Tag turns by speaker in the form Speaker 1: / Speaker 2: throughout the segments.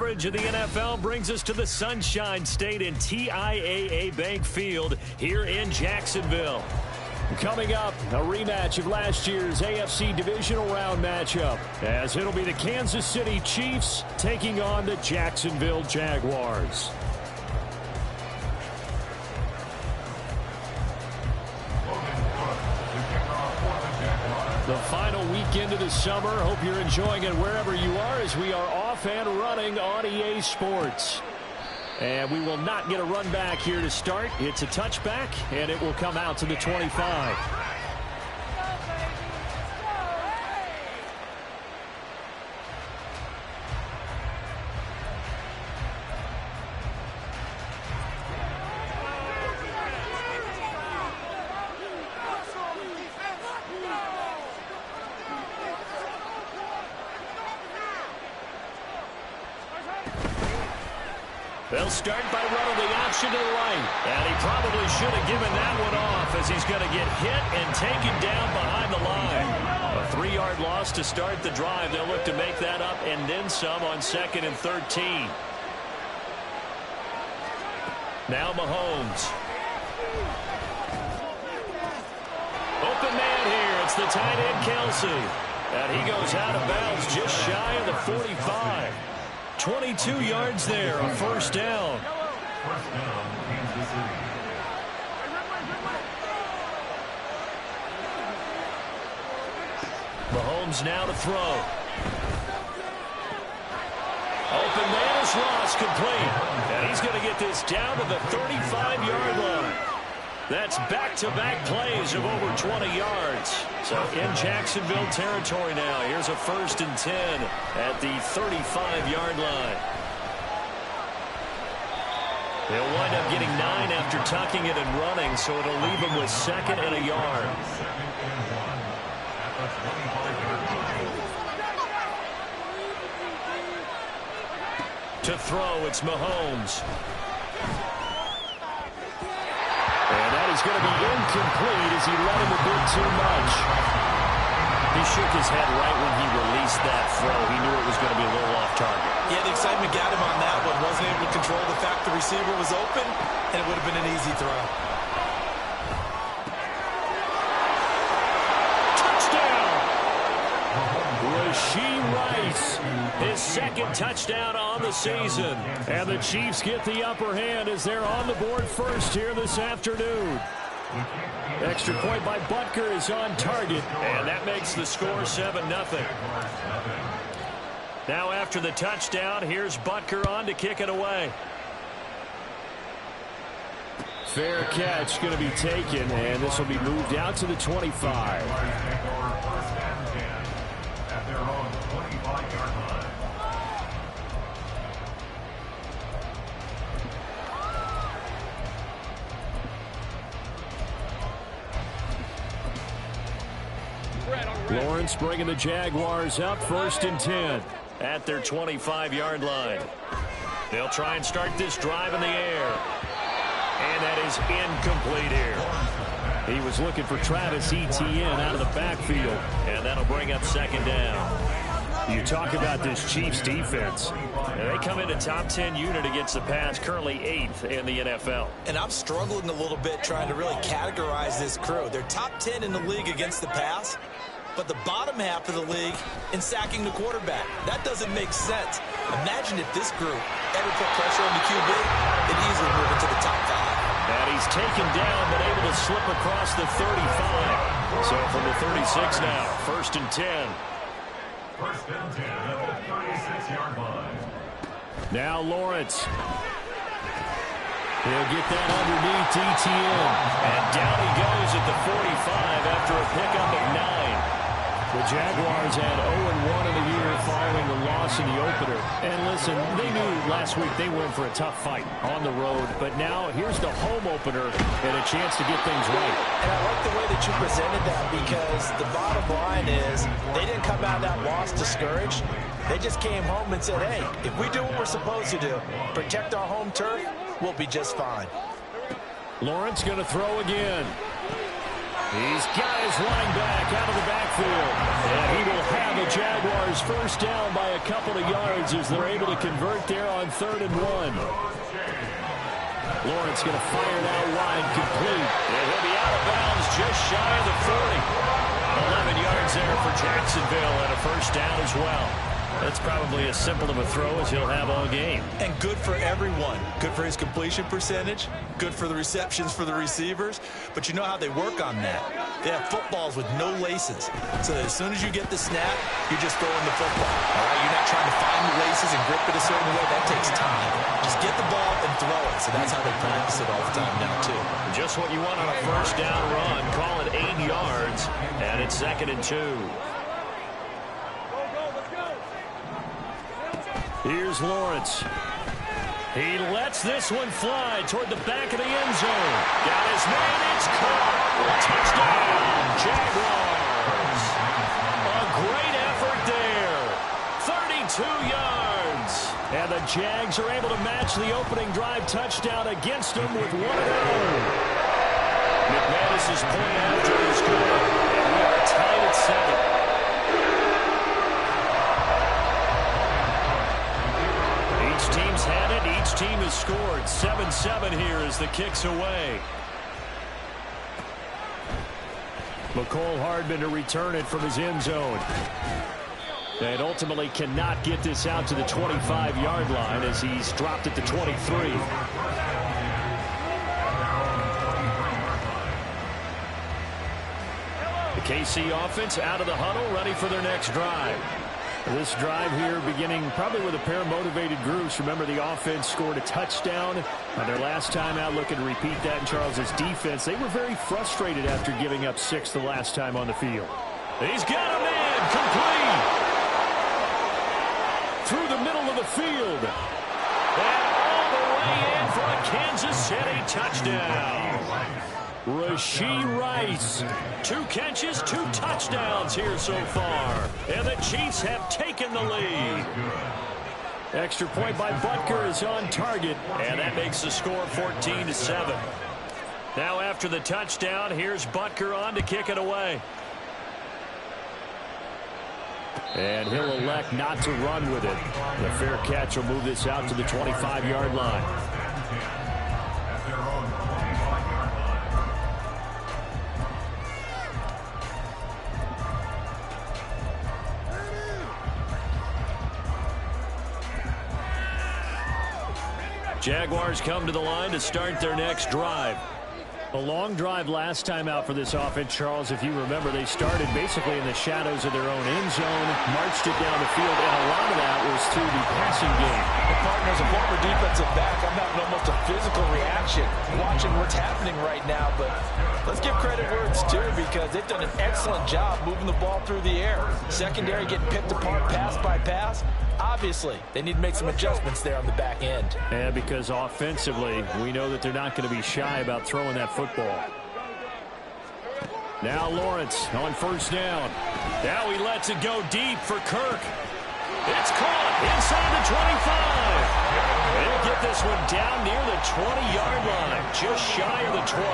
Speaker 1: coverage of the NFL brings us to the Sunshine State in TIAA Bank Field here in Jacksonville. Coming up, a rematch of last year's AFC Divisional Round matchup, as it'll be the Kansas City Chiefs taking on the Jacksonville Jaguars. The final weekend of the summer. Hope you're enjoying it wherever you are as we are off and running on EA Sports. And we will not get a run back here to start. It's a touchback, and it will come out to the 25. They'll start by running the option to the right. And he probably should have given that one off as he's going to get hit and taken down behind the line. A 3-yard loss to start the drive. They'll look to make that up and then some on 2nd and 13. Now Mahomes. Open man here. It's the tight end Kelsey. And he goes out of bounds just shy of the 45. 22 yards there, a first down.
Speaker 2: Kansas City.
Speaker 1: Mahomes now to throw. Open man is Ross, complete. And he's going to get this down to the 35-yard line. That's back-to-back plays of over 20 yards. So in Jacksonville territory now. Here's a 1st and 10 at the 35-yard line. They'll wind up getting 9 after tucking it and running, so it'll leave them with 2nd and a yard. To throw, it's Mahomes. And that is going to be incomplete as he let him a bit too much. He shook his head right when he released that throw. He knew it was going to be a little off target.
Speaker 3: Yeah, the excitement got him on that one. Wasn't able to control the fact the receiver was open, and it would have been an easy throw.
Speaker 1: Rashee Rice, his 2nd touchdown on the season. And the Chiefs get the upper hand as they're on the board first here this afternoon. Extra point by Butker is on target, and that makes the score 7-0. Now after the touchdown, here's Butker on to kick it away. Fair catch going to be taken, and this will be moved out to the 25. Lawrence bringing the Jaguars up 1st and 10 at their 25-yard line. They'll try and start this drive in the air. And that is incomplete here. He was looking for Travis Etienne out of the backfield. And that'll bring up 2nd down. You talk about this Chiefs defense. And they come into top 10 unit against the pass, currently 8th in the NFL.
Speaker 3: And I'm struggling a little bit trying to really categorize this crew. They're top 10 in the league against the pass, but the bottom half of the league in sacking the quarterback. That doesn't make sense. Imagine if this group ever put pressure on the QB, they'd easily move into the top 5.
Speaker 1: And he's taken down, but able to slip across the 35. So from the 36 now, 1st and 10.
Speaker 2: 1st and 10 at the 36-yard line.
Speaker 1: Now Lawrence. He'll get that underneath Etienne. And down he goes at the 45 after a pickup of 9. The Jaguars had 0-1 in the year following the loss in the opener. And listen, they knew last week they were in for a tough fight on the road. But now here's the home opener and a chance to get things right.
Speaker 4: And I like the way that you presented that, because the bottom line is they didn't come out of that loss discouraged. They just came home and said, hey, if we do what we're supposed to do, protect our home turf, we'll be just fine.
Speaker 1: Lawrence going to throw again. He's got his running back out of the backfield. And he will have the Jaguars first down by a couple of yards as they're able to convert there on 3rd and 1. Lawrence going to fire it out wide, complete. And he'll be out of bounds just shy of the 40. 11 yards there for Jacksonville and a first down as well. That's probably as simple of a throw as he'll have all game.
Speaker 3: And good for everyone. Good for his completion percentage. Good for the receptions for the receivers. But you know how they work on that. They have footballs with no laces. So that as soon as you get the snap, you're just throwing the football. All right? You're not trying to find the laces and grip it a certain way. That takes time. Just get the ball and throw it. So that's how they practice it all the time now, too.
Speaker 1: Just what you want on a first down run. Call it 8 yards. And it's 2nd and 2. Here's Lawrence. He lets this one fly toward the back of the end zone. Got his man. It's caught. Touchdown, Jaguars. A great effort there. 32 yards. And the Jags are able to match the opening drive touchdown against them with 1 of their own. McManus's point after is good. And we are tied at 7. Each team's had it. Each team has scored. 7-7 here as the kick's away. McCole Hardman to return it from his end zone. And ultimately cannot get this out to the 25-yard line as he's dropped at the 23. The KC offense out of the huddle, ready for their next drive. This drive here beginning probably with a pair of motivated groups. Remember, the offense scored a touchdown on their last time out. Looking to repeat that in Charles's defense. They were very frustrated after giving up 6 the last time on the field. He's got a man complete through the middle of the field. And all the way in for a Kansas City touchdown. Rashee Rice, 2 catches, 2 touchdowns here so far. And the Chiefs have taken the lead. Extra point by Butker is on target. And that makes the score 14-7. Now after the touchdown, here's Butker on to kick it away. And he'll elect not to run with it. The fair catch will move this out to the 25-yard line. Jaguars come to the line to start their next drive. A long drive last time out for this offense, Charles. If you remember, they started basically in the shadows of their own end zone, marched it down the field, and a lot of that was through the passing game.
Speaker 4: The partner, as a former defensive back, I'm having almost a physical reaction watching what's happening right now, but let's give credit where it's due because they've done an excellent job moving the ball through the air. Secondary getting picked apart pass by pass. Obviously, they need to make some adjustments there on the back end.
Speaker 1: And because offensively, we know that they're not going to be shy about throwing that football. Now Lawrence on first down. Now he lets it go deep for Kirk. It's caught inside the 25. They'll get this one down near the 20-yard line, just shy of the 20.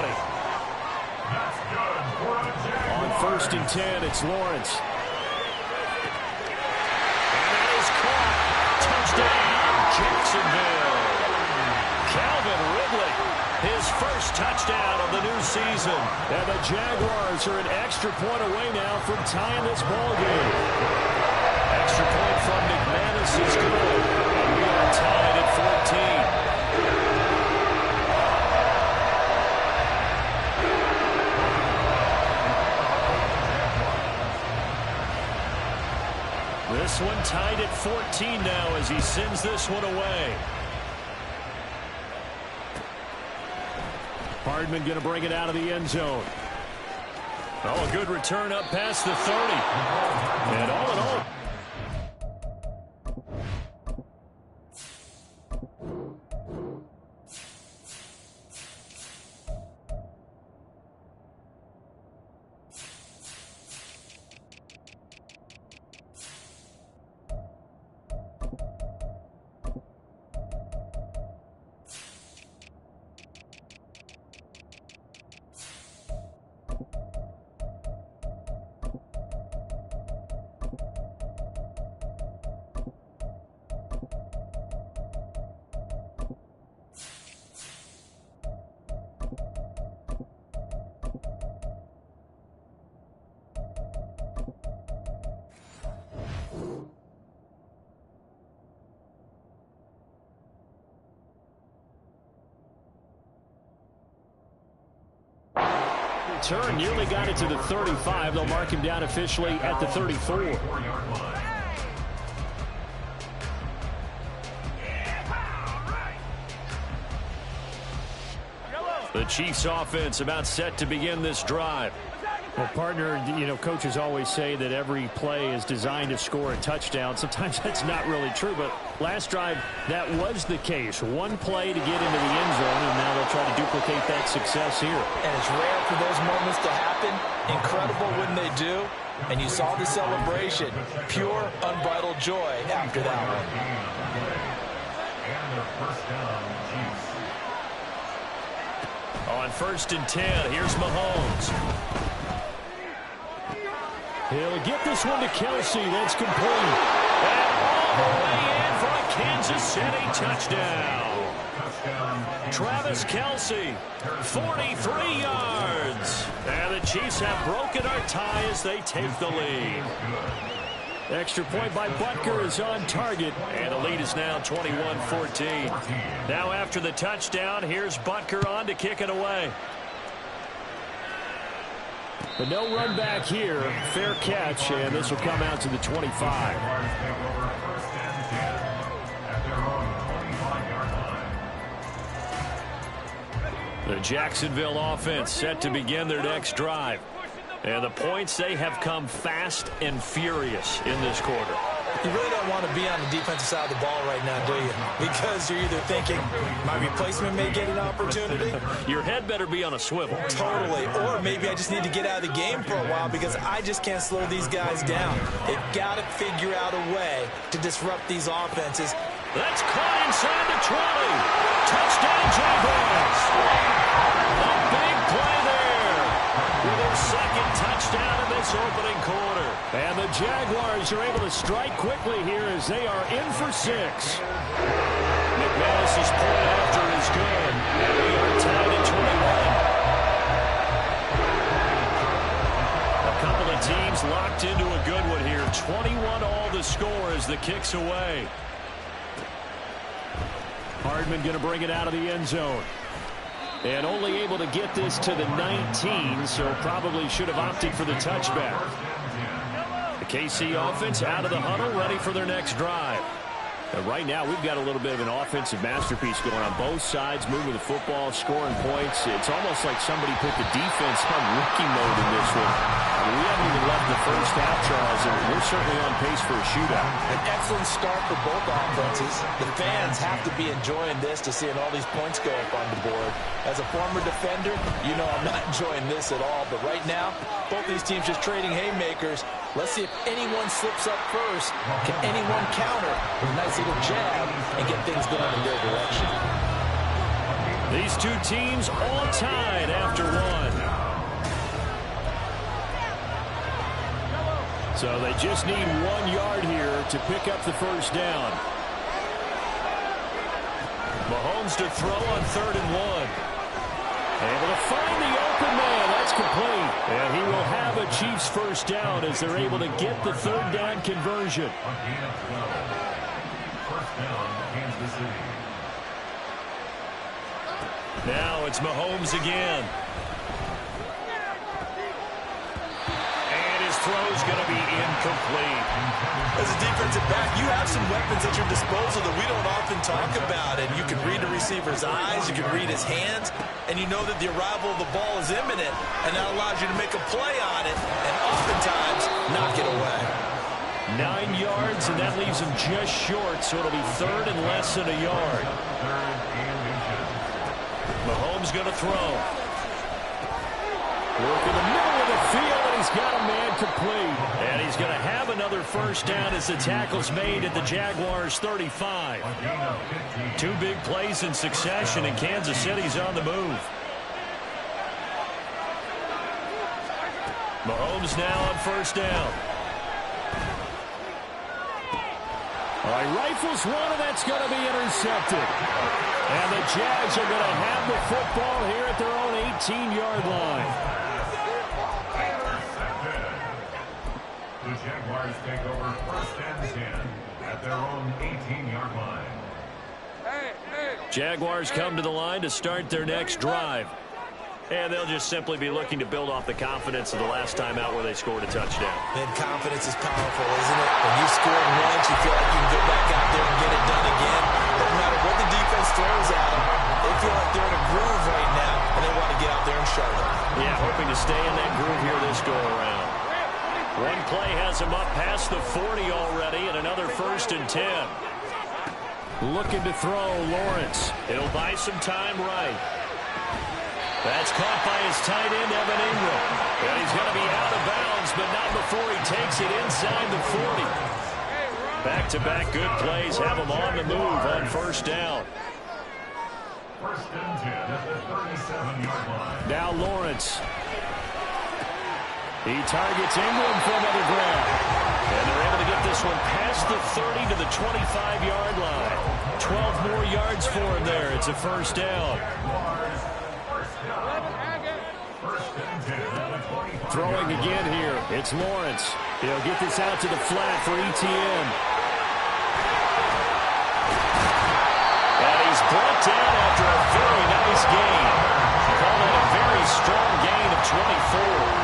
Speaker 1: On 1st and 10, it's Lawrence. Touchdown, Jacksonville. Calvin Ridley, his first touchdown of the new season. And the Jaguars are an extra point away now from tying this ball game. Extra point from McManus is good. And we are tied at 14. This one tied at 14 now as he sends this one away. Hardman going to bring it out of the end zone. Oh, a good return up past the 30. And all in all, return. Nearly got it to the 35. They'll mark him down officially at the 34. The Chiefs offense about set to begin this drive.
Speaker 5: Well, partner, coaches always say that every play is designed to score a touchdown. Sometimes that's not really true, but last drive, that was the case. One play to get into the end zone, and now they'll try to duplicate that success here.
Speaker 4: And it's rare for those moments to happen. Incredible when they do. And you saw the celebration. Pure, unbridled joy after that one.
Speaker 2: And the first down, Chiefs.
Speaker 1: On 1st and 10, here's Mahomes.
Speaker 5: He'll get this one to Kelce. That's complete.
Speaker 1: And all the way in for a Kansas City touchdown. Travis Kelce, 43 yards. And the Chiefs have broken our tie as they take the lead.
Speaker 5: Extra point by Butker is on target.
Speaker 1: And the lead is now 21-14. Now after the touchdown, here's Butker on to kick it away.
Speaker 5: But no run back here. Fair catch, and this will come out to the 25.
Speaker 1: The Jacksonville offense set to begin their next drive. And the points, they have come fast and furious in this quarter.
Speaker 3: You really don't want to be on the defensive side of the ball right now, do you? Because you're either thinking, my replacement may get an opportunity.
Speaker 1: Your head better be on a swivel.
Speaker 3: Totally. Or maybe I just need to get out of the game for a while because I just can't slow these guys down. They've got to figure out a way to disrupt these offenses.
Speaker 1: That's caught inside the 20. Touchdown, Jaguars. A big play there with their second touchdown in this opening quarter.
Speaker 5: And the Jaguars are able to strike quickly here as they are in for 6.
Speaker 1: McManus's point after is good. And we are tied at 21. A couple of teams locked into a good one here. 21 all the score as the kick's away.
Speaker 5: Hardman going to bring it out of the end zone. And only able to get this to the 19, so probably should have opted for the touchback. The KC offense out of the huddle, ready for their next drive. And right now, we've got a little bit of an offensive masterpiece going on both sides, moving the football, scoring points. It's almost like somebody put the defense on rookie mode in this one. I mean, we haven't even left the first half, Charles, and we're certainly on pace for a shootout.
Speaker 4: An excellent start for both offenses. The fans have to be enjoying this to seeing all these points go up on the board. As a former defender, you know I'm not enjoying this at all. But right now, both these teams just trading haymakers. Let's see if anyone slips up first. Can anyone counter with a nice little jab and get things going in their direction?
Speaker 1: These two teams all tied after one.
Speaker 5: So they just need 1 yard here to pick up the first down.
Speaker 1: Mahomes to throw on 3rd and 1.
Speaker 5: Able to find the open man. That's complete. And he will have a Chiefs first down as they're able to get the 3rd down conversion.
Speaker 2: First down, Kansas City.
Speaker 1: Now it's Mahomes again. And his throw's going to be incomplete.
Speaker 3: As a defensive back, you have some weapons at your disposal that we don't often talk about. And you can read the receiver's eyes, you can read his hands, and you know that the arrival of the ball is imminent, and that allows you to make a play on it and oftentimes knock it away.
Speaker 1: 9 yards, and that leaves him just short, so it'll be 3rd and less than a yard. Mahomes going to throw.
Speaker 5: Work in the middle of the field, and he's got a man complete.
Speaker 1: And he's going to have another first down as the tackle's made at the Jaguars' 35. 2 big plays in succession, and Kansas City's on the move. Mahomes now on first down.
Speaker 5: All right, rifles one, and that's going to be intercepted. And the Jags are going to have the football here at their own 18-yard line.
Speaker 2: The Jaguars take over 1st and 10 at their own 18-yard line.
Speaker 1: Jaguars come to the line to start their next drive. And they'll just simply be looking to build off the confidence of the last time out where they scored a touchdown.
Speaker 3: Man, confidence is powerful, isn't it? When you scored once, you feel like you can go back out there and get it done again. No matter what the defense throws at them, they feel like they're in a groove right now, and they want to get out there and show it.
Speaker 1: Yeah, hoping to stay in that groove here this go-around. One play has him up past the 40 already, and another 1st and 10. Looking to throw, Lawrence. He'll buy some time right. That's caught by his tight end, Evan Ingram. And he's going to be out of bounds, but not before he takes it inside the 40. Back-to-back good plays have him on the move on 1st down.
Speaker 2: 1st and 10 at the 37-yard line.
Speaker 5: Now Lawrence. He targets Ingram for another grab.
Speaker 1: And they're able to get this one past the 30 to the 25-yard line. 12 more yards for him there. It's a 1st down.
Speaker 5: Throwing again here. It's Lawrence. He'll get this out to the flat for ETN.
Speaker 1: And he's brought down after a very nice gain. Call that a very strong gain of 24.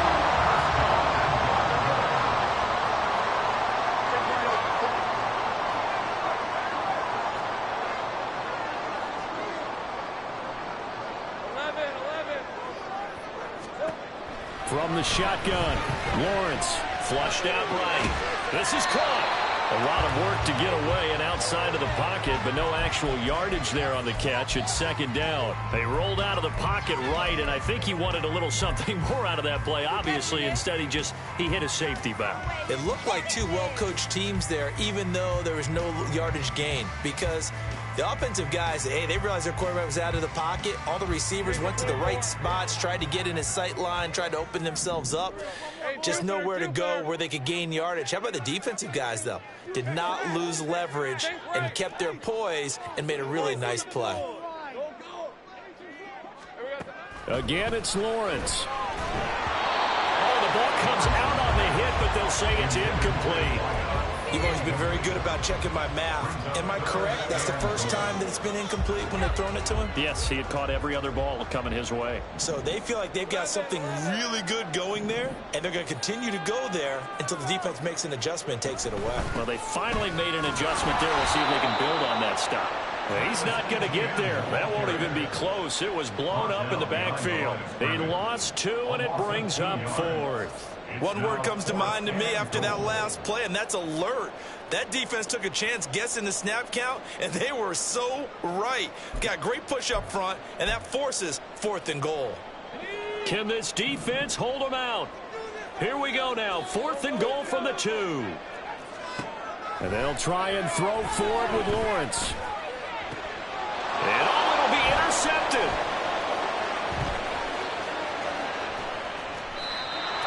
Speaker 5: From the shotgun, Lawrence
Speaker 1: Flushed out right. This is caught. A lot of work to get away and outside of the pocket, but no actual yardage there on the catch. It's 2nd down. They rolled out of the pocket right, and I think he wanted a little something more out of that play. Obviously, instead he hit a safety back.
Speaker 3: It looked like two well-coached teams there, even though there was no yardage gain, because the offensive guys, hey, they realized their quarterback was out of the pocket. All the receivers went to the right spots, tried to get in his sight line, tried to open themselves up. Just nowhere to go where they could gain yardage. How about the defensive guys, though? Did not lose leverage and kept their poise and made a really nice play.
Speaker 5: Again, it's Lawrence.
Speaker 1: Oh, the ball comes out on the hit, but they'll say it's incomplete.
Speaker 3: You've always been very good about checking my math. Am I correct? That's the first time that it's been incomplete when they've thrown it to him?
Speaker 1: Yes, he had caught every other ball coming his way.
Speaker 3: So they feel like they've got something really good going there, and they're going to continue to go there until the defense makes an adjustment and takes it away.
Speaker 1: Well, they finally made an adjustment there. We'll see if they can build on that stop. Well, he's not going to get there. That won't even be close. It was blown up in the backfield. They lost 2, and it brings up 4th.
Speaker 3: One word comes to mind to me after that last play, and that's alert. That defense took a chance guessing the snap count, and they were so right. Got great push up front, and that forces 4th and goal.
Speaker 1: Can this defense hold them out? Here we go now. 4th and goal from the 2.
Speaker 5: And they'll try and throw forward with Lawrence.
Speaker 1: And it'll be intercepted.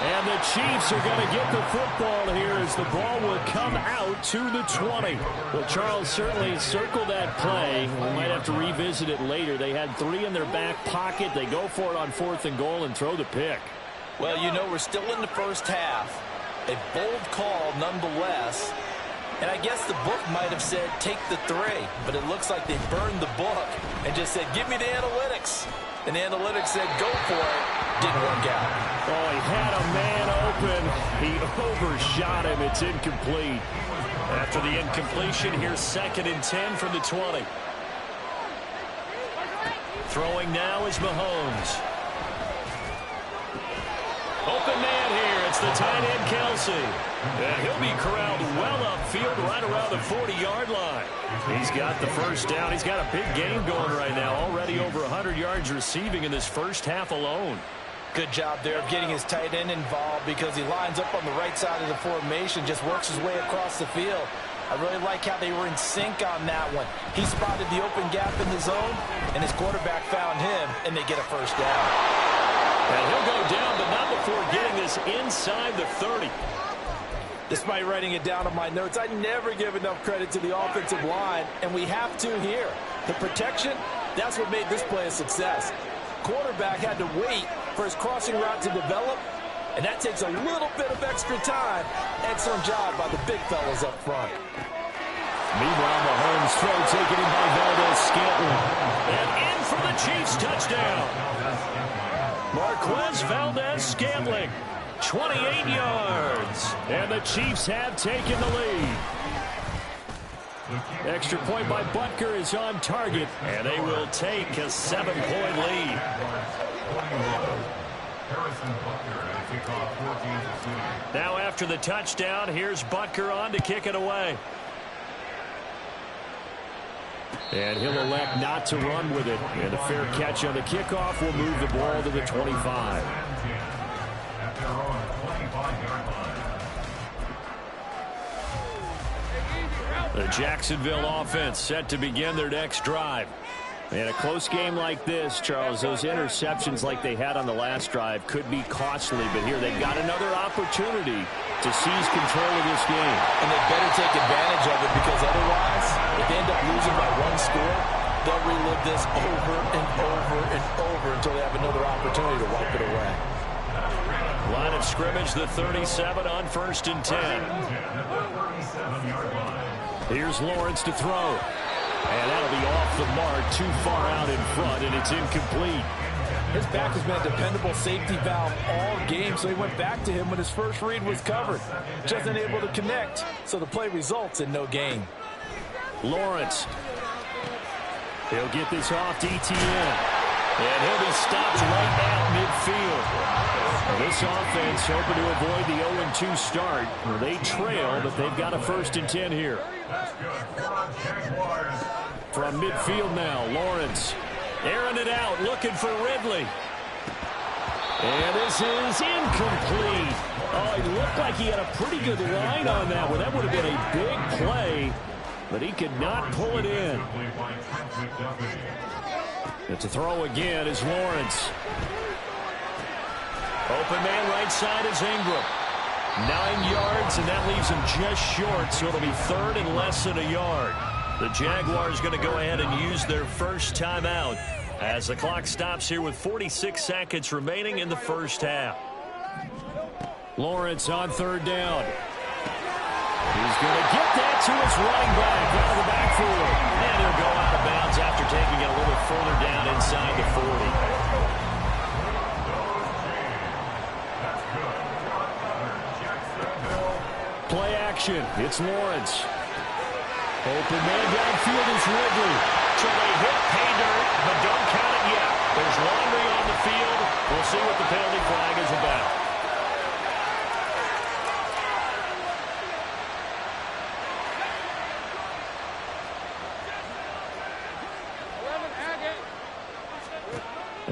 Speaker 5: And the Chiefs are going to get the football here as the ball will come out to the 20. Well, Charles, certainly circle that play. We might have to revisit it later. They had 3 in their back pocket. They go for it on 4th and goal and throw the pick.
Speaker 4: Well, you know, we're still in the first half. A bold call nonetheless. And I guess the book might have said take the 3, but it looks like they burned the book and just said give me the analytics. And the analytics said go for it. Didn't work out.
Speaker 5: Oh, he had a man open. He overshot him. It's incomplete.
Speaker 1: After the incompletion, here's 2nd and 10 from the 20. Throwing now is Mahomes. Open man here. It's the tight end, Kelsey. And he'll be corralled well upfield right around the 40-yard line. He's got the 1st down. He's got a big game going right now. Already over 100 yards receiving in this first half alone.
Speaker 4: Good job there of getting his tight end involved because he lines up on the right side of the formation, just works his way across the field. I really like how they were in sync on that one. He spotted the open gap in the zone, and his quarterback found him, and they get a 1st down.
Speaker 1: And he'll go down, but not before getting this inside the 30.
Speaker 4: Despite writing it down on my notes, I never give enough credit to the offensive line, and we have to here. The protection, that's what made this play a success. Quarterback had to wait for his crossing route to develop, and that takes a little bit of extra time. Excellent job by the big fellas up front.
Speaker 5: Meanwhile, Mahomes throw taken in by Valdez Scantling.
Speaker 1: And in for the Chiefs touchdown.
Speaker 5: Marquez Valdez-Scantling, 28 yards. And the Chiefs have taken the lead. Extra point by Butker is on target, and they will take a 7-point lead. Now after the touchdown, here's Butker on to kick it away. And he'll elect not to run with it. And a fair catch on the kickoff will move the ball to the 25. The Jacksonville offense set to begin their next drive. In a close game like this, Charles, those interceptions like they had on the last drive could be costly, but here they've got another opportunity to seize control of this game.
Speaker 4: And they better take advantage of it, because otherwise, if they end up losing by one score, they'll relive this over and over and over until they have another opportunity to wipe it away.
Speaker 5: Line of scrimmage, the 37 on 1st and 10. Here's Lawrence to throw. And that'll be off the mark, too far out in front, and it's incomplete.
Speaker 4: His back has been a dependable safety valve all game, so he went back to him when his first read was covered. Just unable to connect, so the play results in no gain.
Speaker 5: Lawrence. He'll get this off to Etienne. And he'll be stopped right at midfield. This offense hoping to avoid the 0-2 start. Well, they trail, but they've got a 1st and 10 here. From midfield now, Lawrence airing it out, looking for Ridley. And this is incomplete. Oh, it looked like he had a pretty good line on that one. That would have been a big play, but he could not pull it in. And to throw again is Lawrence. Open man right side is Ingram. 9 yards, and that leaves him just short, so it'll be 3rd and less than a yard. The Jaguars going to go ahead and use their first timeout as the clock stops here with 46 seconds remaining in the first half. Lawrence on 3rd down. He's going to get that to his running back out of the backfield. And he'll go out of bounds after taking it a little further down inside the 40. Play action. It's Lawrence. Open man downfield is Ridley. So they hit pay dirt, but don't count it yet. There's laundry on the field. We'll see what the penalty flag is about.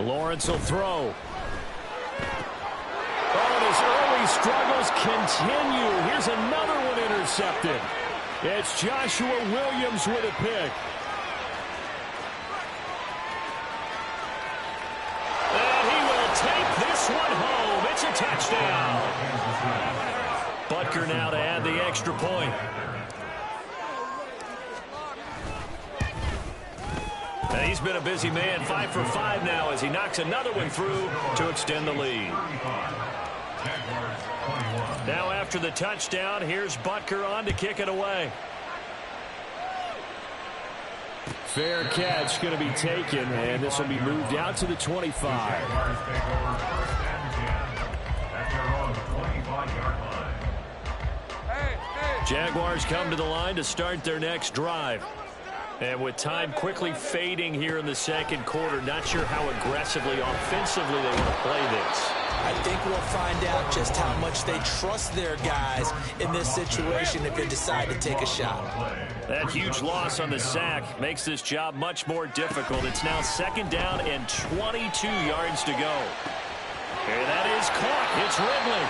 Speaker 5: Lawrence will throw. Oh, and his early struggles continue. Here's another one intercepted. It's Joshua Williams with a pick. And he will take this one home. It's a touchdown. Butker now to add the extra point. And he's been a busy man, 5 for 5 now as he knocks another one through to extend the lead. Now after the touchdown, here's Butker on to kick it away. Fair catch going to be taken, and this will be moved out to the 25. Jaguars come to the line to start their next drive. And with time quickly fading here in the second quarter, not sure how aggressively, offensively they want to play this.
Speaker 3: I think we'll find out just how much they trust their guys in this situation if they decide to take a shot.
Speaker 5: That huge loss on the sack makes this job much more difficult. It's now 2nd down and 22 yards to go. And that is caught. It's Ridley.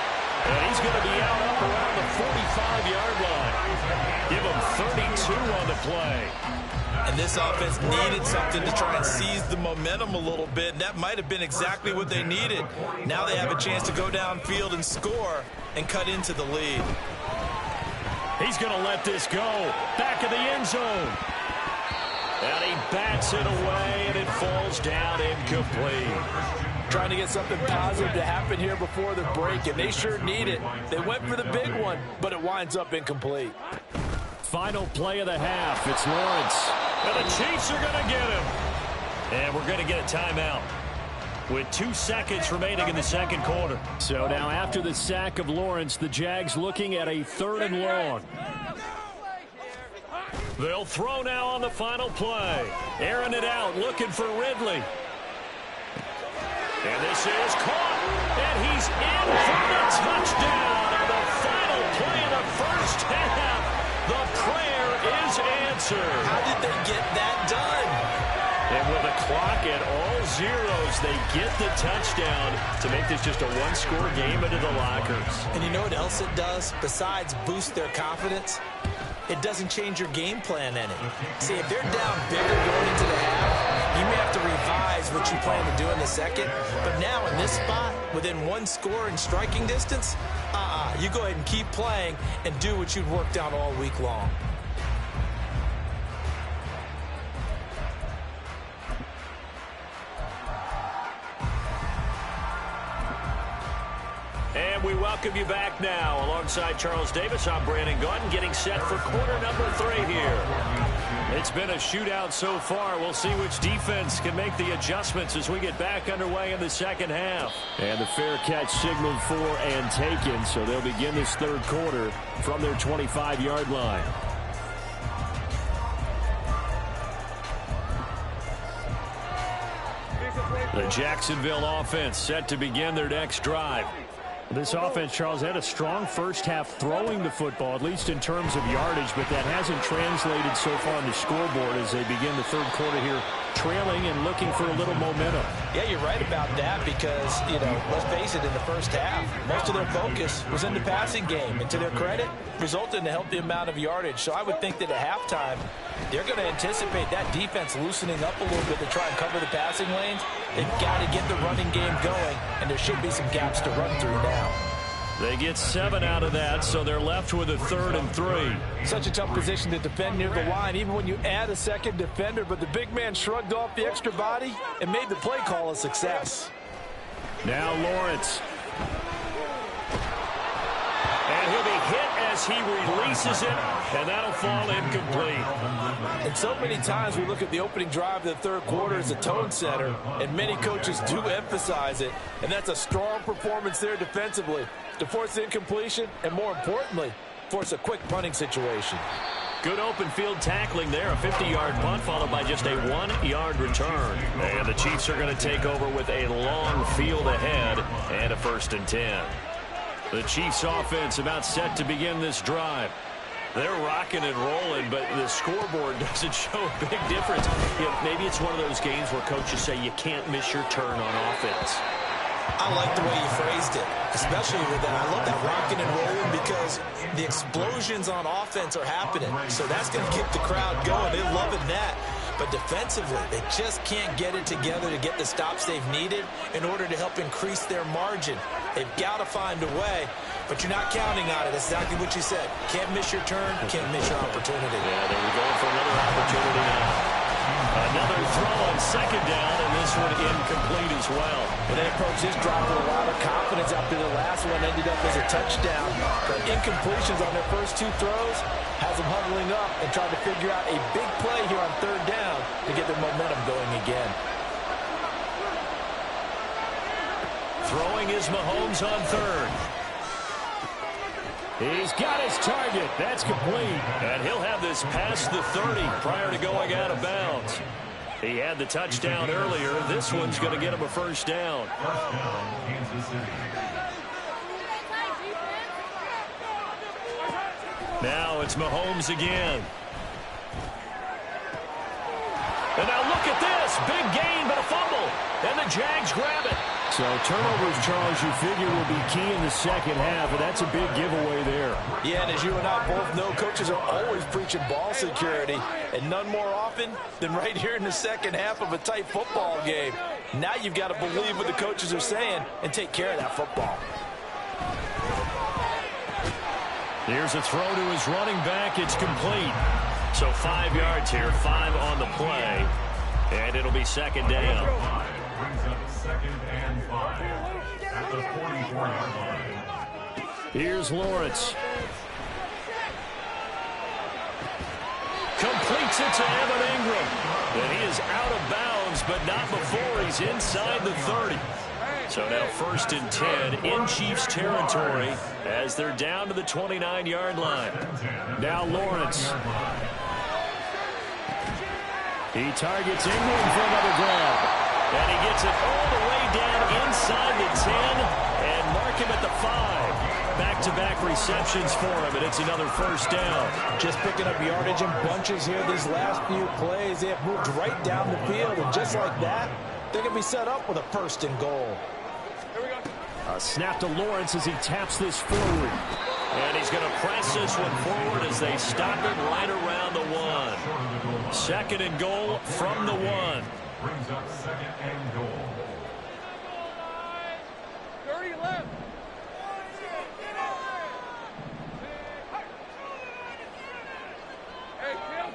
Speaker 5: And he's going to be out up around the 45-yard line. Give him 32 on the play.
Speaker 3: And this offense needed something to try and seize the momentum a little bit, and that might have been exactly what they needed. Now they have a chance to go downfield and score and cut into the lead.
Speaker 5: He's going to let this go. Back of the end zone. And he bats it away, and it falls down incomplete.
Speaker 4: Trying to get something positive to happen here before the break, and they sure need it. They went for the big one, but it winds up incomplete.
Speaker 5: Final play of the half. It's Lawrence. And the Chiefs are going to get him. And we're going to get a timeout.
Speaker 1: with 2 seconds remaining in the second quarter.
Speaker 5: So now after the sack of Lawrence, the Jags looking at a 3rd and long.
Speaker 1: They'll throw now on the final play. Airing it out, looking for Ridley. And this is caught, and he's in for the touchdown. And the final play of the first half, the prayer is answered.
Speaker 3: How did they get that done?
Speaker 1: And with the clock at all zeros, they get the touchdown to make this just a one-score game into the lockers.
Speaker 3: And you know what else it does besides boost their confidence? It doesn't change your game plan any. See, if they're down bigger going into the half, you may have to revise what you plan to do in the second. But now in this spot, within 1 score in striking distance, you go ahead and keep playing and do what you'd worked out all week long.
Speaker 1: And we welcome you back now. Alongside Charles Davis, I'm Brandon Gaudin, getting set for quarter number 3 here. It's been a shootout so far. We'll see which defense can make the adjustments as we get back underway in the second half.
Speaker 5: And the fair catch signaled for and taken, so they'll begin this 3rd quarter from their 25-yard line.
Speaker 1: The Jacksonville offense set to begin their next drive.
Speaker 5: This offense, Charles, had a strong first half throwing the football, at least in terms of yardage, but that hasn't translated so far on the scoreboard as they begin the 3rd quarter here, trailing and looking for a little momentum.
Speaker 4: Yeah, you're right about that because, let's face it, in the first half, most of their focus was in the passing game. And to their credit, resulted in a healthy amount of yardage. So I would think that at halftime, they're going to anticipate that defense loosening up a little bit to try and cover the passing lanes. They've got to get the running game going, and there should be some gaps to run through now.
Speaker 1: They get 7 out of that, so they're left with a 3rd and 3.
Speaker 4: Such a tough position to defend near the line, even when you add a second defender, but the big man shrugged off the extra body and made the play call a success.
Speaker 5: Now Lawrence.
Speaker 1: And he'll be hit as he releases it, and that'll fall incomplete.
Speaker 4: And so many times we look at the opening drive of the 3rd quarter as a tone setter, and many coaches do emphasize it, and that's a strong performance there defensively to force the incompletion and, more importantly, force a quick punting situation.
Speaker 1: Good open field tackling there, a 50-yard punt followed by just a 1-yard return. And the Chiefs are going to take over with a long field ahead and a 1st and 10. The Chiefs offense about set to begin this drive. They're rocking and rolling, but the scoreboard doesn't show a big difference. Maybe it's one of those games where coaches say you can't miss your turn on offense.
Speaker 3: I like the way you phrased it, especially with that. I love that rocking and rolling because the explosions on offense are happening. So that's going to keep the crowd going. They're loving that. But defensively, they just can't get it together to get the stops they've needed in order to help increase their margin. They've got to find a way, but you're not counting on it. That's exactly what you said. Can't miss your turn, can't miss your opportunity.
Speaker 1: Yeah, they were going for another opportunity now. Another throw on 2nd down, and this one incomplete as well.
Speaker 4: And they approach this drive with a lot of confidence after the last one ended up as a touchdown. But incompletions on their first 2 throws has them huddling up and trying to figure out a big play here on 3rd down to get their momentum going again.
Speaker 1: Throwing is Mahomes on 3rd.
Speaker 5: He's got his target. That's complete.
Speaker 1: And he'll have this past the 30 prior to going out of bounds. He had the touchdown earlier. This one's going to get him a 1st down. Now it's Mahomes again. And now look at this. Big gain, but a fumble. And the Jags grab it.
Speaker 5: So turnovers, Charles, you figure will be key in the second half, and that's a big giveaway there.
Speaker 4: Yeah, and as you and I both know, coaches are always preaching ball security, and none more often than right here in the second half of a tight football game. Now you've got to believe what the coaches are saying and take care of that football.
Speaker 1: Here's a throw to his running back. It's complete. So 5 yards here, 5 on the play, and it'll be 2nd down.
Speaker 2: Brings up 2nd and 5 at the 44-yard line.
Speaker 5: Here's Lawrence.
Speaker 1: Completes it to Evan Ingram. And he is out of bounds Mahomes, but not before he's inside the 30. So now 1st and 10 in Chiefs territory as they're down to the 29-yard line. Now Lawrence. He targets Ingram for another grab. And he gets it all the way down inside the 10 and mark him at the 5. Back-to-back receptions for him, and it's another 1st down.
Speaker 4: Just picking up yardage in bunches here these last few plays. They have moved right down the field, and just like that, they can be set up with a 1st and goal.
Speaker 5: A snap to Lawrence as he taps this forward.
Speaker 1: And he's going to press this one forward as they stop it right around the 1. 2nd and goal from the 1.
Speaker 2: Brings up 2nd and goal.
Speaker 6: 30 left. Hey, kill.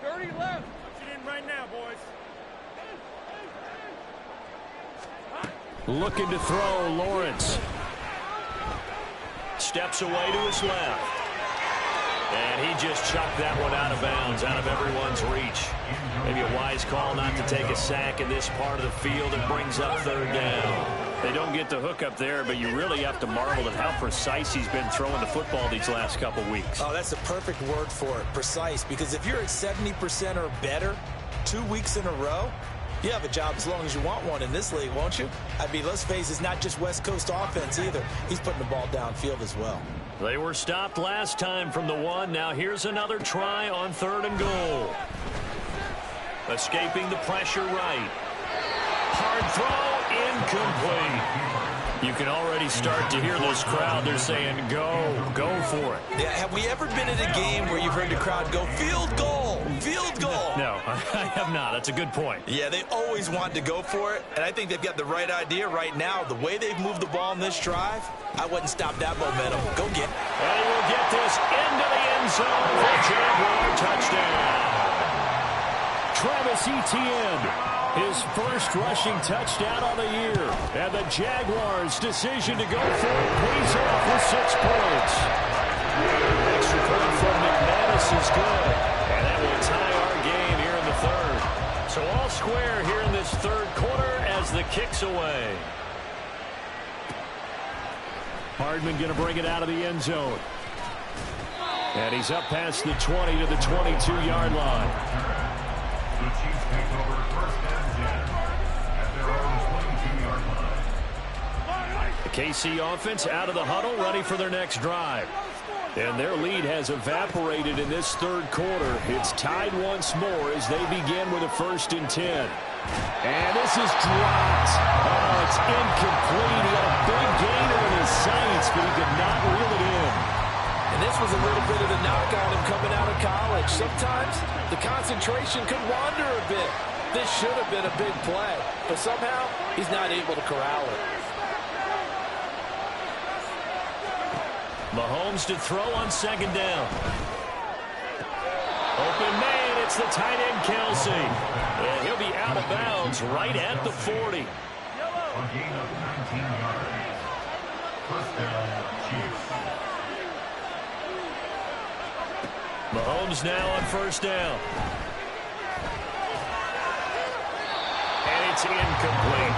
Speaker 6: 30 left. Put it in right now, boys.
Speaker 5: Looking to throw, Lawrence.
Speaker 1: Steps away to his left. And he just chucked that one out of bounds, out of everyone's reach. Maybe a wise call not to take a sack in this part of the field. It brings up 3rd down.
Speaker 5: They don't get the hook up there, but you really have to marvel at how precise he's been throwing the football these last couple weeks.
Speaker 3: Oh, that's the perfect word for it, precise. Because if you're at 70% or better 2 weeks in a row, you have a job as long as you want one in this league, won't you? I mean, let's face it, it's not just West Coast offense either. He's putting the ball downfield as well.
Speaker 1: They were stopped last time from the 1. Now here's another try on 3rd and goal. Escaping the pressure right. Hard throw, incomplete. You can already start to hear this crowd. They're saying, go for it.
Speaker 3: Yeah, have we ever been at a game where you've heard the crowd go, field goal, field goal?
Speaker 1: No, I have not. That's a good point.
Speaker 3: Yeah, they always want to go for it, and I think they've got the right idea right now. The way they've moved the ball in this drive, I wouldn't stop that momentum. Go get it.
Speaker 1: And he will get this into the end zone for a Jaguar touchdown.
Speaker 5: Travis Etienne. His first rushing touchdown on the year. And the Jaguars' decision to go for it pays off with 6 points.
Speaker 1: Extra point from McManus is good. And that will tie our game here in the 3rd. So all square here in this 3rd quarter as the kick's away.
Speaker 5: Hardman going to bring it out of the end zone. And he's up past the 20 to the 22-yard line.
Speaker 2: The Chiefs take over 1st and 10 at their own 22-yard line.
Speaker 5: The KC offense out of the huddle, ready for their next drive. And their lead has evaporated in this 3rd quarter. It's tied once more as they begin with a 1st and 10. And this is dropped. Oh, it's incomplete. He had a big gainer in his sights, but he could not reel it in.
Speaker 4: And this was a little bit of the knock on him coming out of college. Sometimes the concentration could wander a bit. This should have been a big play, but somehow he's not able to corral it.
Speaker 1: Mahomes to throw on 2nd down. Open man, it's the tight end Kelsey. And he'll be out of bounds right at the 40.
Speaker 2: A gain of 19 yards. 1st down, Chiefs.
Speaker 1: Mahomes now on 1st down. And it's incomplete.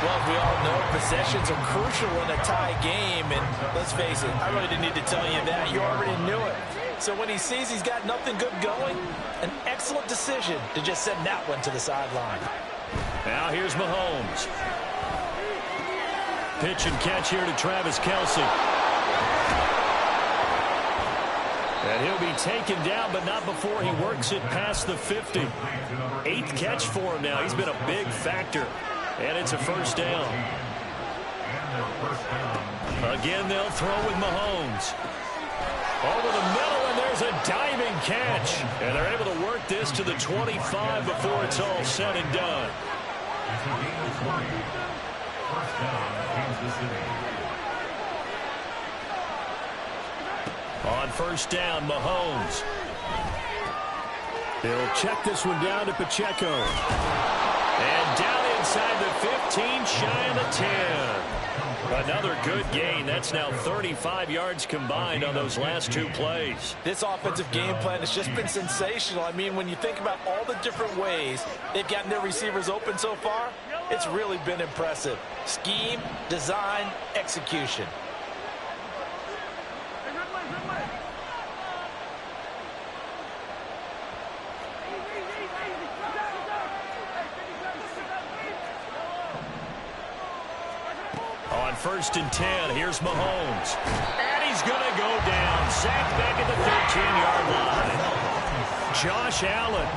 Speaker 3: Well, we all know possessions are crucial in a tie game, and let's face it, I really didn't need to tell you that. You already knew it. So when he sees he's got nothing good going, an excellent decision to just send that one to the sideline.
Speaker 1: Now here's Mahomes. Pitch and catch here to Travis Kelce. And he'll be taken down, but not before he works it past the 50. 8th catch for him now. He's been a big factor. And it's a 1st down. Again, they'll throw with Mahomes. Over the middle, and there's a diving catch. And they're able to work this to the 25 before it's all said and done.
Speaker 2: It's a gain of 20. 1st down, Kansas City.
Speaker 1: On 1st down, Mahomes.
Speaker 5: They'll check this one down to Pacheco.
Speaker 1: And down inside the 15, shy of the 10. Another good gain. That's now 35 yards combined on those last two plays.
Speaker 4: This offensive game plan has just been sensational. I mean, when you think about all the different ways they've gotten their receivers open so far, it's really been impressive. Scheme, design, execution.
Speaker 1: On 1st and 10, here's Mahomes. And he's going to go down. Sacked back at the 13-yard line. Josh Allen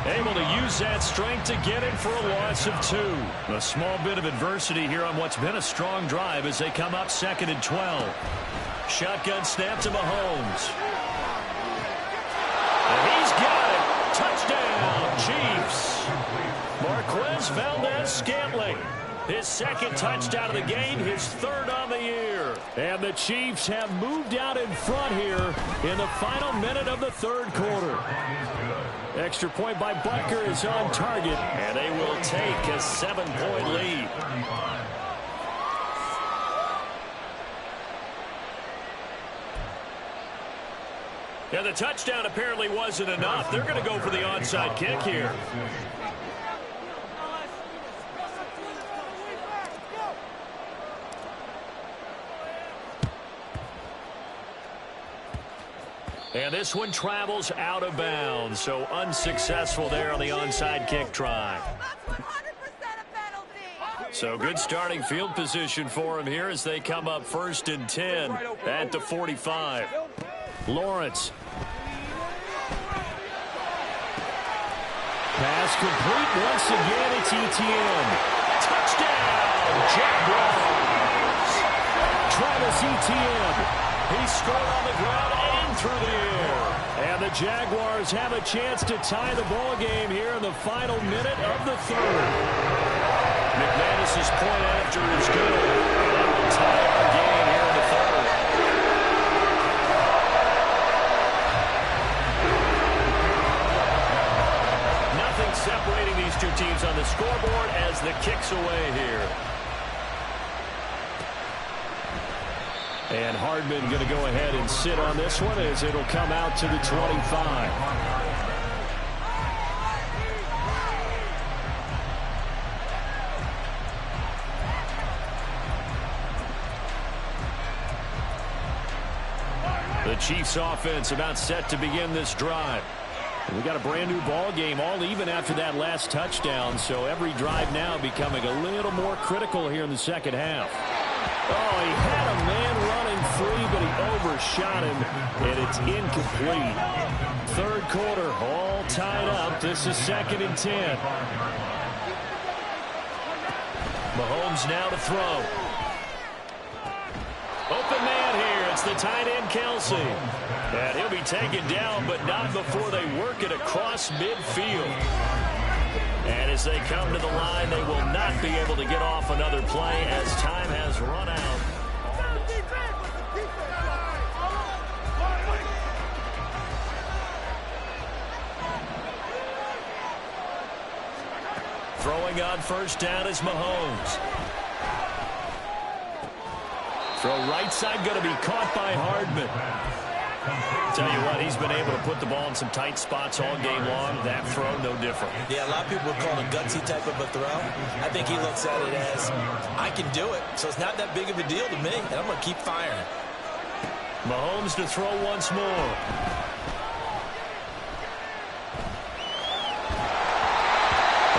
Speaker 1: able to use that strength to get in for a loss of 2. A small bit of adversity here on what's been a strong drive as they come up 2nd and 12. Shotgun snap to Mahomes. And he's got it. Touchdown, Chiefs. Marquez Valdes-Scantling. His 2nd touchdown of the game, his 3rd on the year.
Speaker 5: And the Chiefs have moved out in front here in the final minute of the 3rd quarter. Extra point by Butker is on target.
Speaker 1: And they will take a 7-point lead. And the touchdown apparently wasn't enough. They're going to go for the onside kick here. And this one travels out of bounds, so unsuccessful there on the onside kick try. So good starting field position for him here as they come up 1st and 10 at the 45.
Speaker 5: Lawrence. Pass complete once again. It's Etienne.
Speaker 1: Touchdown, Jaguars.
Speaker 5: Travis Etienne.
Speaker 1: He scored on the ground and through the air.
Speaker 5: And the Jaguars have a chance to tie the ball game here in the final minute of the 3rd.
Speaker 1: McManus's point after is good. And it will tie our game here in the 3rd. Nothing separating these two teams on the scoreboard as the kick's away here.
Speaker 5: And Hardman going to go ahead and sit on this one as it'll come out to the 25.
Speaker 1: The Chiefs offense about set to begin this drive.
Speaker 5: We got a brand new ball game, all even after that last touchdown, so every drive now becoming a little more critical here in the 2nd half. Oh, he had a man running free, but he overshot him, and it's incomplete. 3rd quarter, all tied up. This is 2nd and 10.
Speaker 1: Mahomes now to throw. Open man here. It's the tight end, Kelsey. And he'll be taken down, but not before they work it across midfield. And as they come to the line, they will not be able to get off another play as time has run out. Throwing on 1st down is Mahomes. Throw right side, going to be caught by Hardman. Tell you what, he's been able to put the ball in some tight spots all game long. That throw, no different.
Speaker 3: Yeah, a lot of people would call it a gutsy type of a throw. I think he looks at it as, I can do it, so it's not that big of a deal to me, and I'm going to keep firing.
Speaker 1: Mahomes to throw once more.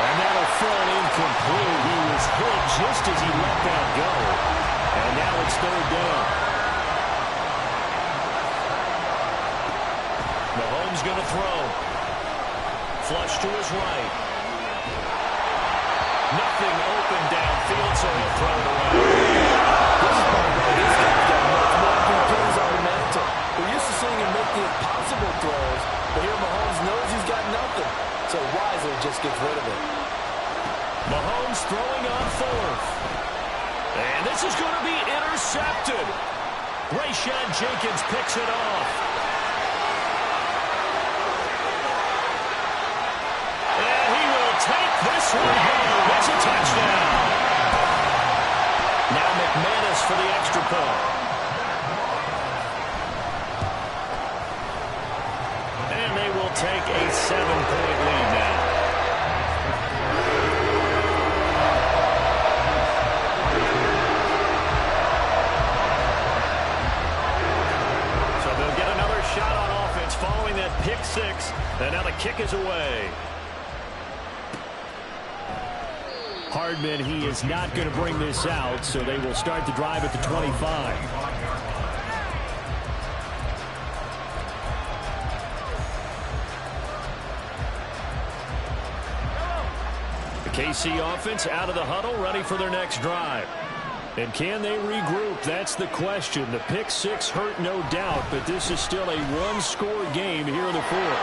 Speaker 5: And that'll fall incomplete. He was hit just as he let that go. And now it's 3rd down.
Speaker 1: Mahomes going to throw. Flush to his right. Nothing open downfield, so he'll throw it away.
Speaker 4: These guys got much more PPs on the mantle. We're used to seeing him make the impossible throws, but here Mahomes knows he's got nothing, so wisely just gets rid of it.
Speaker 1: Mahomes throwing on 4th. And this is going to be intercepted. Rayshawn Jenkins picks it off. And he will take this one home. It's a touchdown. Now McManus pass for the extra point. And they will take a 7-point lead now. So they'll get another shot on offense following that pick six. And now the kick is away.
Speaker 5: Hardman, he is not going to bring this out, so they will start the drive at the 25. The KC offense out of the huddle, ready for their next drive. And can they regroup? That's the question. The pick six hurt, no doubt, but this is still a one-score game here in the fourth.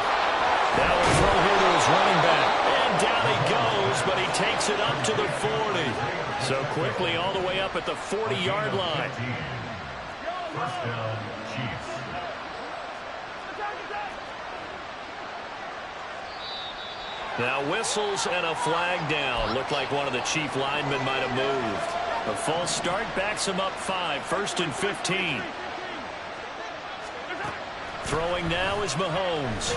Speaker 5: Now a throw here to his running back. And down he goes, but he takes it up to the 40. So quickly all the way up at the 40-yard line.
Speaker 2: First down, Chiefs.
Speaker 1: Now whistles and a flag down. Looked like one of the Chief linemen might have moved. A false start backs him up 5. 1st and 15. Throwing now is Mahomes.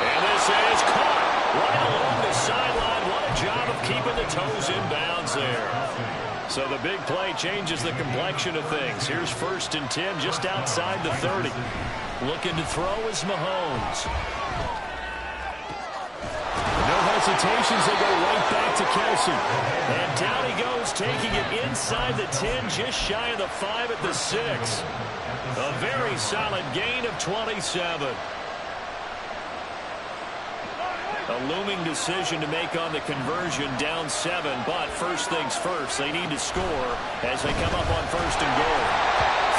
Speaker 1: And this is caught right along the sideline. What a job of keeping the toes in bounds there. So the big play changes the complexion of things. Here's 1st and 10 just outside the 30. Looking to throw is Mahomes. No hesitations. They go right back to Kelsey. And down he goes, taking it inside the 10, just shy of the 5 at the 6. A very solid gain of 27. A looming decision to make on the conversion, down 7. But first things first, they need to score as they come up on 1st and goal.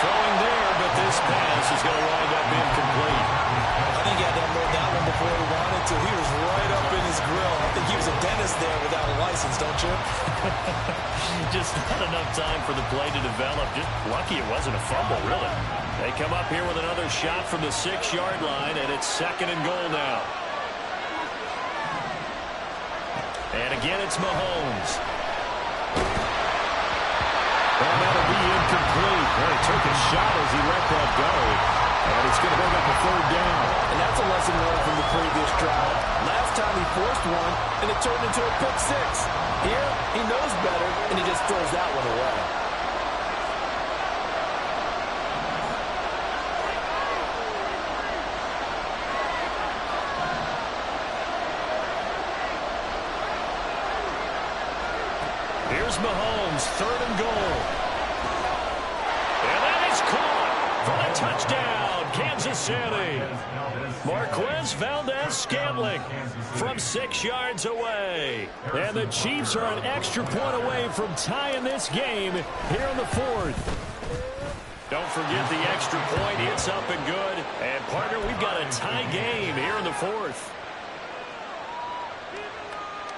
Speaker 1: Throwing there, but this pass is going to wind up incomplete.
Speaker 3: I think he had to unload that one before he wanted to. He was right up in his grill. I think he was a dentist there without a license, don't you?
Speaker 1: Just not enough time for the play to develop. Just lucky it wasn't a fumble, really. They come up here with another shot from the 6-yard line, and it's 2nd and goal now. And again, it's Mahomes. And that'll be incomplete. Well, he took a shot as he let that go. And it's going to bring up a 3rd down.
Speaker 4: And that's a lesson learned from the previous drive. Last time he forced one, and it turned into a pick 6. Here, he knows better, and he just throws that one away.
Speaker 1: Here's Mahomes, 3rd and goal. And that is caught for the touchdown, Kansas City. Marquez Valdez-Scantling from 6 yards away. And the Chiefs are an extra point away from tying this game here in the 4th. Don't forget the extra point. It's up and good. And, partner, we've got a tie game here in the 4th.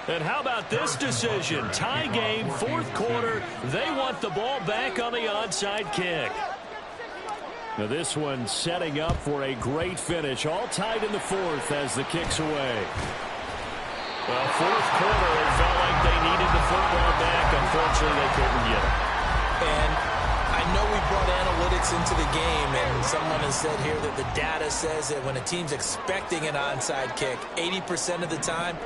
Speaker 1: And how about this decision? Tie game, 4th quarter. They want the ball back on the onside kick. Now this one setting up for a great finish. All tied in the 4th as the kick's away. Well, 4th quarter, it felt like they needed the football back. Unfortunately, they couldn't get it.
Speaker 3: And I know we brought analytics into the game, and someone has said here that the data says that when a team's expecting an onside kick, 80% of the time,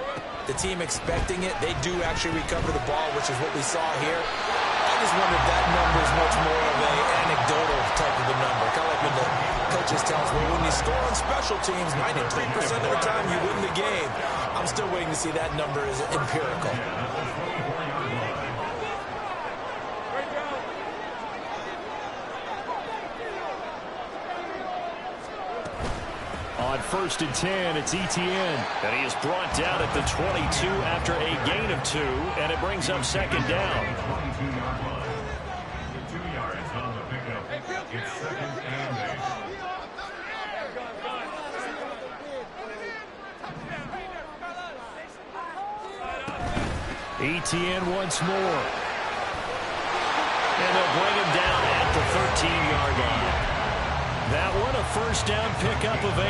Speaker 3: the team expecting it, they do actually recover the ball, which is what we saw here. I just wonder if that number is much more of an anecdotal type of a number. Kind of like when the coaches tell us, well, when you score on special teams, 93% of the time you win the game. I'm still waiting to see that number is empirical.
Speaker 5: On 1st and 10, it's Etienne.
Speaker 1: And he is brought down at the 22 after a gain of 2, and it brings up 2nd down.
Speaker 2: 22-yard line. 2 yards on the pickup. It's 2nd and 8.
Speaker 5: Etienne once more.
Speaker 1: And they'll bring him down at the 13-yard line. That one a 1st down pickup of 8.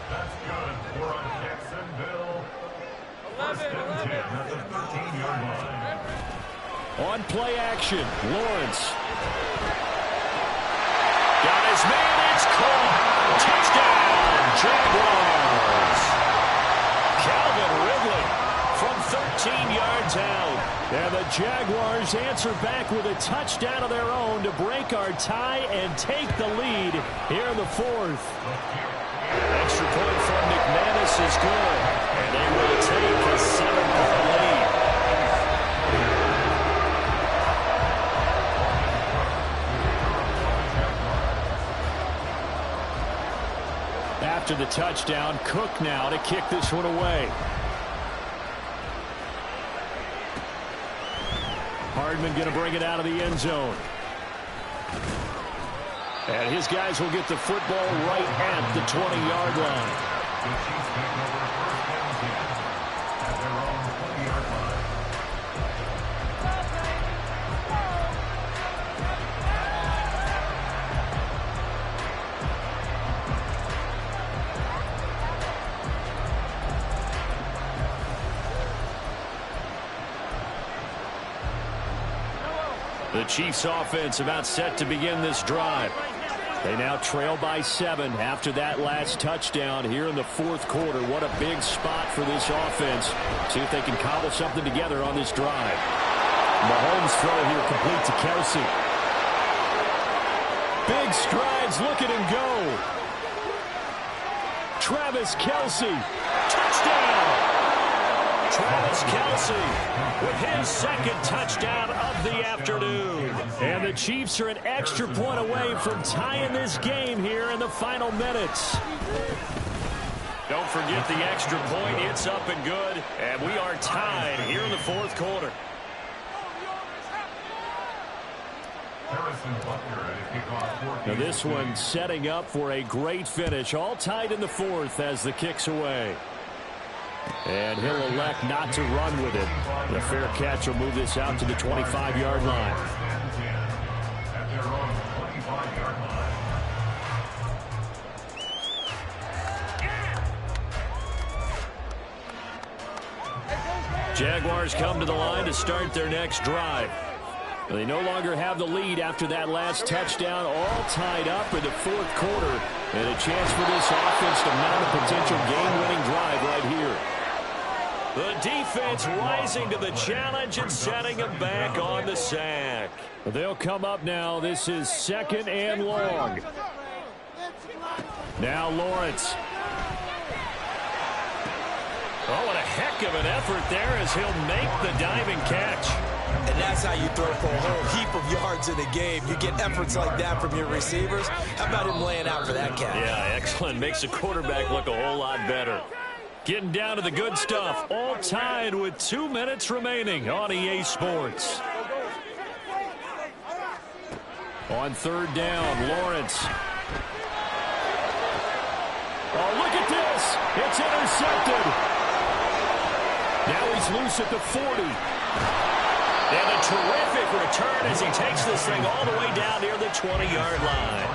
Speaker 2: That's good for Jacksonville. First and 10 at the 13-yard line.
Speaker 5: On play action, Lawrence. Got his man, it's caught. Touchdown, Jaguars. Calvin Ridley from 13 yards out. And the Jaguars answer back with a touchdown of their own to break our tie and take the lead here in the fourth. Extra point from McManus is good. And they will take a 7-point lead. After the touchdown, Cook now to kick this one away. Hardman going to bring it out of the end zone. And his guys will get the football right at the 20-yard line.
Speaker 2: The Chiefs take over first and 10 at their own 20-yard line.
Speaker 5: The Chiefs offense about set to begin this drive. They now trail by 7 after that last touchdown here in the fourth quarter. What a big spot for this offense. See if they can cobble something together on this drive. Mahomes throw here complete to Kelsey. Big strides, look at him go. Travis Kelce. Touchdown. Travis Kelce with his second touchdown of the afternoon. And the Chiefs are an extra point away from tying this game here in the final minutes. Don't forget the extra point. It's up and good. And we are tied here in the fourth quarter. Now this one setting up for a great finish. All tied in the fourth as the kick's away. And he'll elect not to run with it. The fair catch will move this out to the 25-yard line.
Speaker 2: At their own 25-yard line.
Speaker 5: Jaguars come to the line to start their next drive. They no longer have the lead after that last touchdown, all tied up in the fourth quarter. And a chance for this offense to mount a potential game-winning drive right here. The defense rising to the challenge and setting them back on the sack. They'll come up now. This is 2nd and long. Now Lawrence. Oh, what a heck of an effort there as he'll make the diving catch.
Speaker 3: And that's how you throw for a whole heap of yards in a game. You get efforts like that from your receivers. How about him laying out for that catch?
Speaker 5: Yeah, excellent. Makes the quarterback look a whole lot better. Getting down to the good stuff. All tied with 2 minutes remaining on EA Sports. On 3rd down, Lawrence. Oh, look at this. It's intercepted. Now he's loose at the 40. And a terrific return as he takes this thing all the way down near the 20-yard line.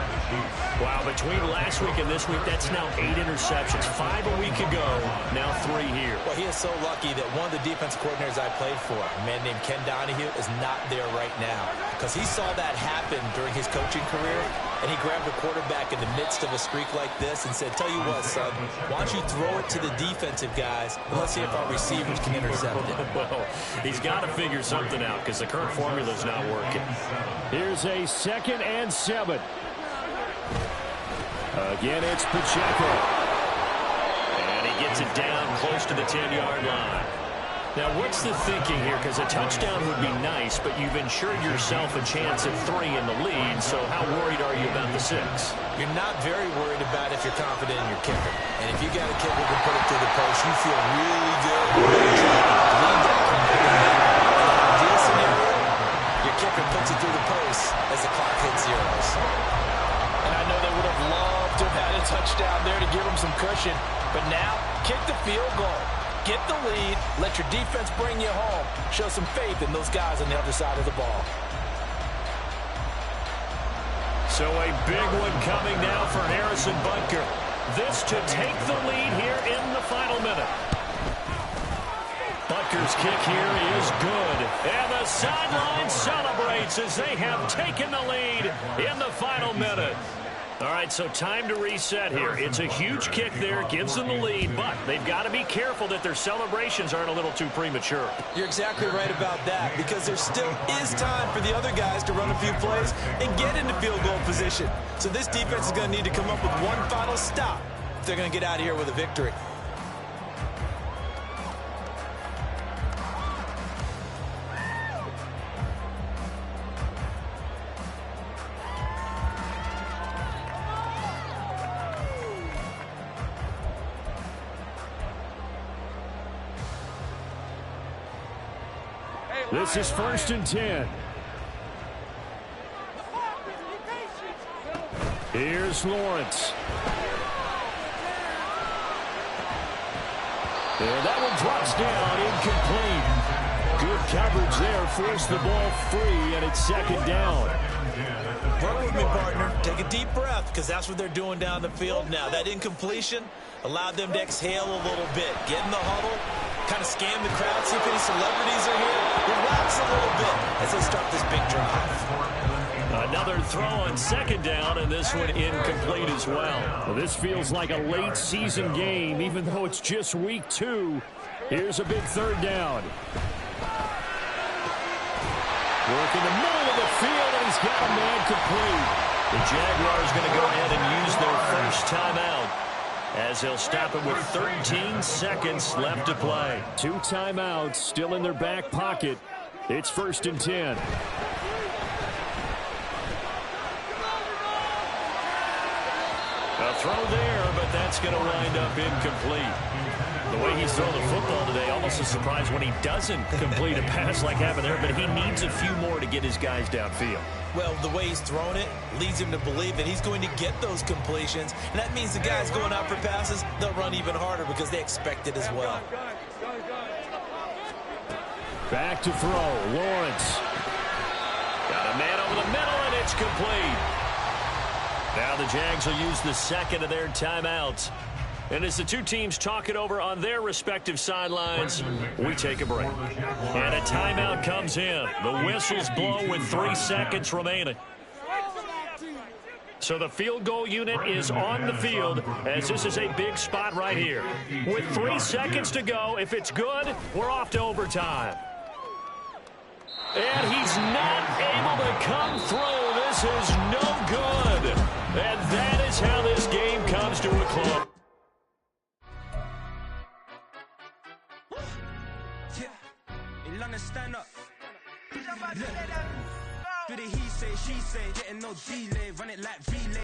Speaker 5: Wow, between last week and this week, that's now 8 interceptions. 5 a week ago, now 3 here.
Speaker 3: Well, he is so lucky that one of the defensive coordinators I played for, a man named Ken Donahue, is not there right now. Because he saw that happen during his coaching career, and he grabbed the quarterback in the midst of a streak like this and said, tell you what, son, why don't you throw it to the defensive guys, and let's see if our receivers can intercept it.
Speaker 5: Well, he's got to figure something out because the current formula's not working. Here's a 2nd and 7. Again, it's Pacheco. And he gets it down close to the 10-yard line. Now, what's the thinking here? Because a touchdown would be nice, but you've ensured yourself a chance at 3 in the lead, so how worried are you about the 6?
Speaker 3: You're not very worried about if you're confident in your kicker. And if you got a kicker who can put it through the post, you feel really good. Ideal scenario, your kicker puts it through the post as the clock hits zeros. And I know they would have loved to have had a touchdown there to give them some cushion. But now, kick the field goal. Get the lead. Let your defense bring you home. Show some faith in those guys on the other side of the ball.
Speaker 5: So a big one coming now for Harrison Butker. This to take the lead here in the final minute.
Speaker 1: Rutgers kick here is good. And the sideline celebrates as they have taken the lead in the final minute. All right, so time to reset here. It's a huge kick there, gives them the lead, but they've got to be careful that their celebrations aren't a little too premature.
Speaker 3: You're exactly right about that, because there still is time for the other guys to run a few plays and get into field goal position. So this defense is going to need to come up with one final stop if they're going to get out of here with a victory.
Speaker 5: This is 1st and 10. Here's Lawrence. And that one drops down, incomplete. Good coverage there, forced the ball free, and it's 2nd down.
Speaker 3: Work with me, partner. Take a deep breath, because that's what they're doing down the field now. That incompletion allowed them to exhale a little bit. Get in the huddle, kind of scan the crowd, see if any celebrities are here. Relax a little bit as they start this big drive.
Speaker 1: Another throw on 2nd down, and this one incomplete as well.
Speaker 5: Well, this feels like a late season game, even though it's just week 2. Here's a big 3rd down. Work in the middle of the field, and he's got a man complete.
Speaker 1: The Jaguars going to go ahead and use their first timeout, as they'll stop it with 13 seconds left to play.
Speaker 5: 2 timeouts still in their back pocket. It's 1st and 10.
Speaker 1: A throw there, but that's going to wind up incomplete. The way he's throwing the football today, almost a surprise when he doesn't complete a pass like happened there, but he needs a few more to get his guys downfield.
Speaker 3: Well, the way he's thrown it leads him to believe that he's going to get those completions, and that means the guys going out for passes, they'll run even harder because they expect it as well.
Speaker 5: Back to throw, Lawrence.
Speaker 1: Got a man over the middle, and it's complete. Now the Jags will use the second of their timeouts. And as the two teams talk it over on their respective sidelines, we take a break. And a timeout comes in. The whistles blow with 3 seconds remaining. So the field goal unit is on the field, as this is a big spot right here. With 3 seconds to go, if it's good, we're off to overtime. And he's not able to come through. This is no good. And that is how this game comes to a close.
Speaker 7: Stand up. Look. Do the he say, she say, getting no delay, run it like relay.